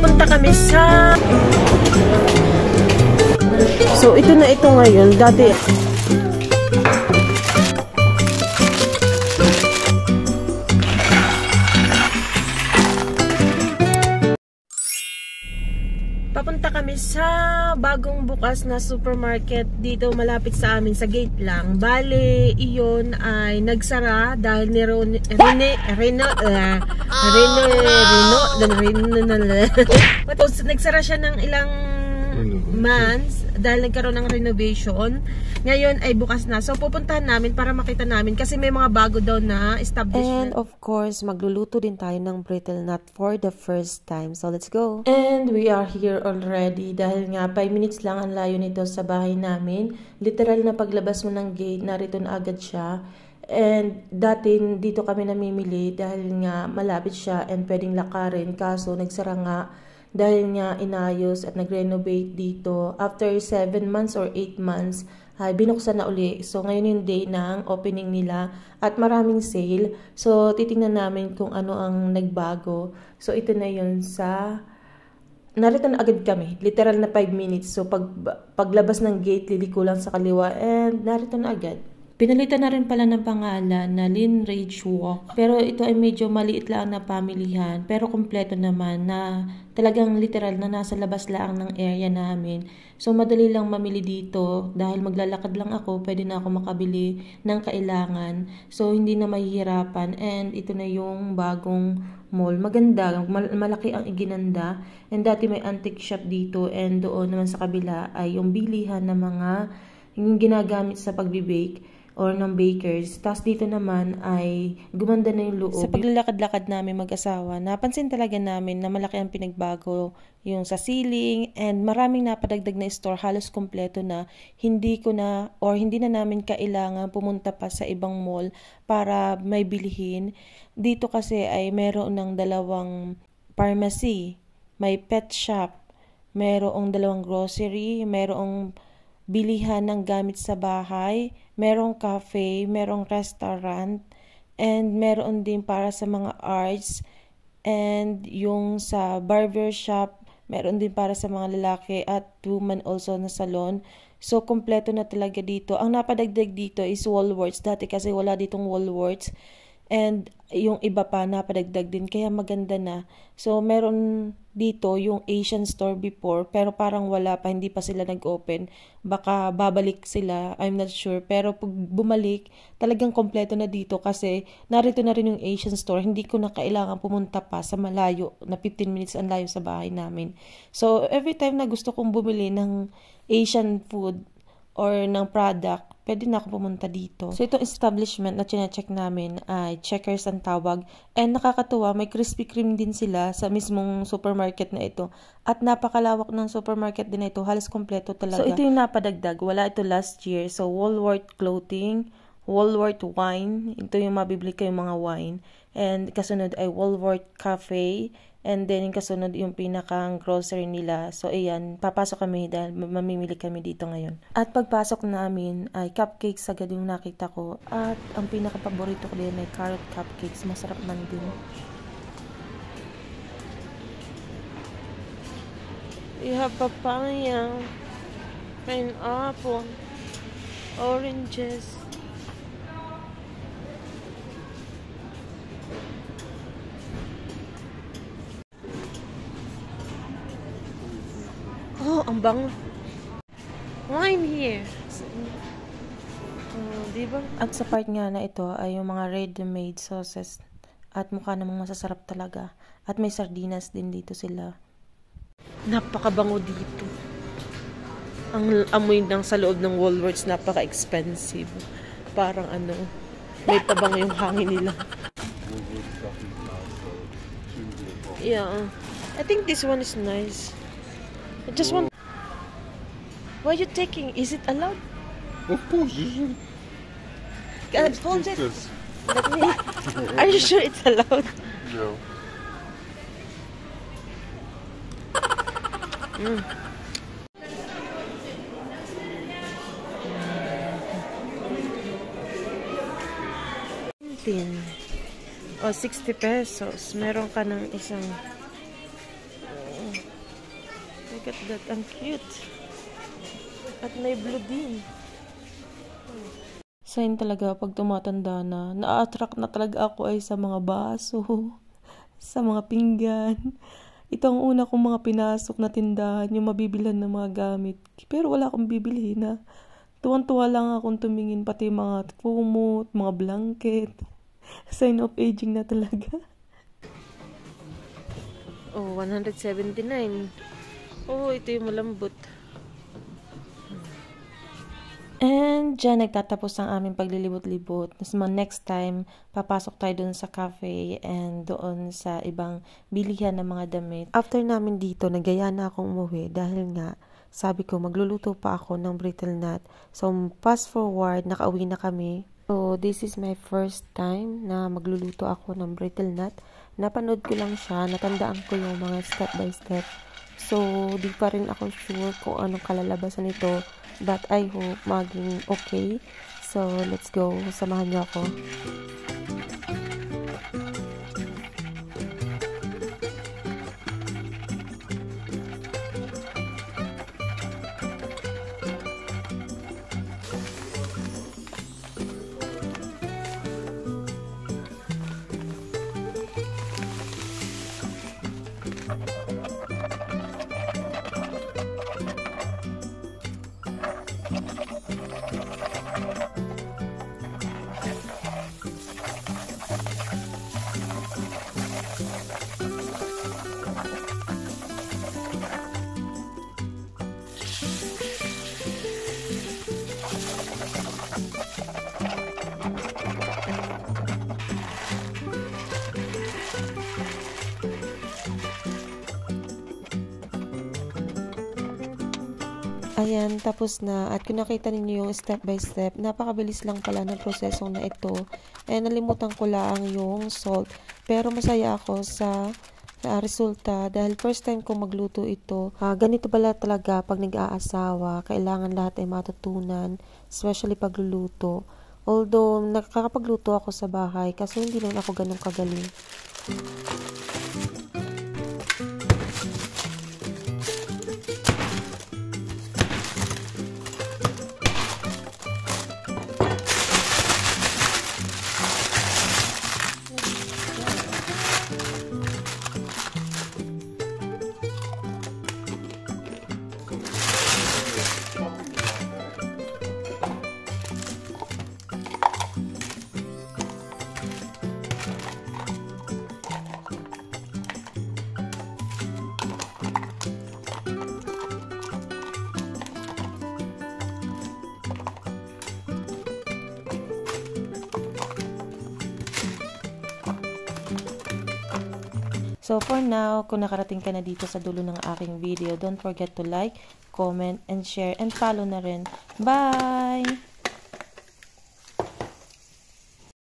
Papunta kami sa... So, ito na ito ngayon. Dati... Papunta kami sa bagong bukas na supermarket dito malapit sa amin sa gate lang. Bale, iyon ay nagsara dahil ni nagsara siya ng ilang months dahil nagkaroon ng renovation. Ngayon ay bukas na. So pupuntahan namin para makita namin kasi may mga bago daw na establishment. And of course, magluluto din tayo ng brittle nut for the first time. So let's go. And we are here already dahil nga 5 minutes lang ang layo nito sa bahay namin. Literal na paglabas mo ng gate, narito na agad siya. And dati dito kami namimili dahil nga malapit siya and pwedeng lakarin. Kaso nagsara nga dahil nga inayos at nag-renovate dito. After 7 months or 8 months, ay binuksan na uli. So ngayon yung day ng opening nila at maraming sale. So titingnan namin kung ano ang nagbago. So ito na yun sa... Narito na agad kami. Literal na 5 minutes. So paglabas ng gate, liliko lang sa kaliwa and narito na agad. Pinalitan na rin pala ng pangalan na Lynn Rage Walk. Pero ito ay medyo maliit lang na pamilihan. Pero kompleto naman na talagang literal na nasa labas lang ng area namin. So madali lang mamili dito. Dahil maglalakad lang ako, pwede na ako makabili ng kailangan. So hindi na mahihirapan. And ito na yung bagong mall. Maganda. Malaki ang iginanda. And dati may antique shop dito. And doon naman sa kabila ay yung bilihan ng mga yung ginagamit sa pagbibake or ng bakers. Tapos dito naman ay gumanda na yung loob. Sa paglalakad-lakad namin mag-asawa, napansin talaga namin na malaki ang pinagbago yung sa ceiling and maraming napadagdag na store, halos kompleto na. Hindi na namin kailangan pumunta pa sa ibang mall para may bilihin. Dito kasi ay meron ng 2 pharmacy, may pet shop, merong 2 grocery, merong bilihan ng gamit sa bahay, merong cafe, merong restaurant, and meron din para sa mga arts, and yung sa barber shop, meron din para sa mga lalaki at women also na salon. So, kompleto na talaga dito. Ang napadagdag dito is Woolworths. Dati kasi wala ditong Woolworths. And yung iba pa napadagdag din, kaya maganda na. So, meron dito yung Asian store before, pero parang wala pa, hindi pa sila nag-open. Baka babalik sila, I'm not sure. Pero pag bumalik, talagang kompleto na dito kasi narito na rin yung Asian store. Hindi ko na kailangan pumunta pa sa malayo, na 15 minutes ang layo sa bahay namin. So, every time na gusto kong bumili ng Asian food or ng product, pwede na ako pumunta dito. So, itong establishment na chine-check namin ay Checkers ang tawag. And nakakatuwa, may Krispy Kreme din sila sa mismong supermarket na ito. At napakalawak ng supermarket din na ito. Halos kompleto talaga. So, ito yung napadagdag. Wala ito last year. So, Woolworth Clothing, Woolworth Wine. Ito yung mabibili kayong mga wine. And kasunod ay Woolworth Cafe. And then, yung kasunod yung pinakang grocery nila. So, ayan, papasok kami dahil mamimili kami dito ngayon. At pagpasok namin ay cupcakes agad yung nakita ko. At ang pinaka-paborito ko din ay carrot cupcakes. Masarap man din. You have papaya, pineapple, oranges. Oh, ang bango. Wine here. Diba? At sa part nga na ito ay yung mga ready-made sauces. At mukha namang masasarap talaga. At may sardinas din dito sila. Napakabango dito. Ang amoy ng sa loob ng Woolworths napaka-expensive. Parang ano, may pabango yung hangin nila. Yeah. I think this one is nice. I just want... Why are you taking? Is it allowed? Of course, isn't it? Hold it. Let me... Are you sure it's allowed? Yeah. O, 60 pesos. Meron ka ng isang... Look at that. Ang cute. At may blue din. Sign talaga pag tumatanda na, na-attract na talaga ako ay sa mga baso, sa mga pinggan. Ito ang una kong mga pinasok na tindahan, yung mabibilhan ng mga gamit. Pero wala akong bibili na. Tuwang-tuwa lang akong tumingin, pati mga kumot, mga blanket. Sign of aging na talaga. Oh, 179. Oh, ito yung malambot. And dyan nagtatapos ang aming paglilibot-libot. Next time, papasok tayo doon sa cafe and doon sa ibang bilihan ng mga damit. After namin dito, nagaya na akong umuwi dahil nga, sabi ko, magluluto pa ako ng brittle nut. So, fast forward, nakauwi na kami. So, this is my first time na magluluto ako ng brittle nut. Napanood ko lang siya, natandaan ko yung mga step by step. So, di pa rin ako sure kung anong kalalabasan nito. But I hope maging okay. So, let's go. Samahan niyo ako. Ayan, tapos na. At kung nakita ninyo yung step by step, napakabilis lang pala ng prosesong na ito. Nalimutan ko lang yung salt. Pero masaya ako sa resulta dahil first time ko magluto ito. Ganito pala talaga pag nag-aasawa. Kailangan lahat ay matutunan, especially pagluluto. Although, nakakapagluto ako sa bahay kasi hindi naman ako ganun kagaling. So for now, kung nakarating ka na dito sa dulo ng aking video, don't forget to like, comment, and share, and follow na rin. Bye!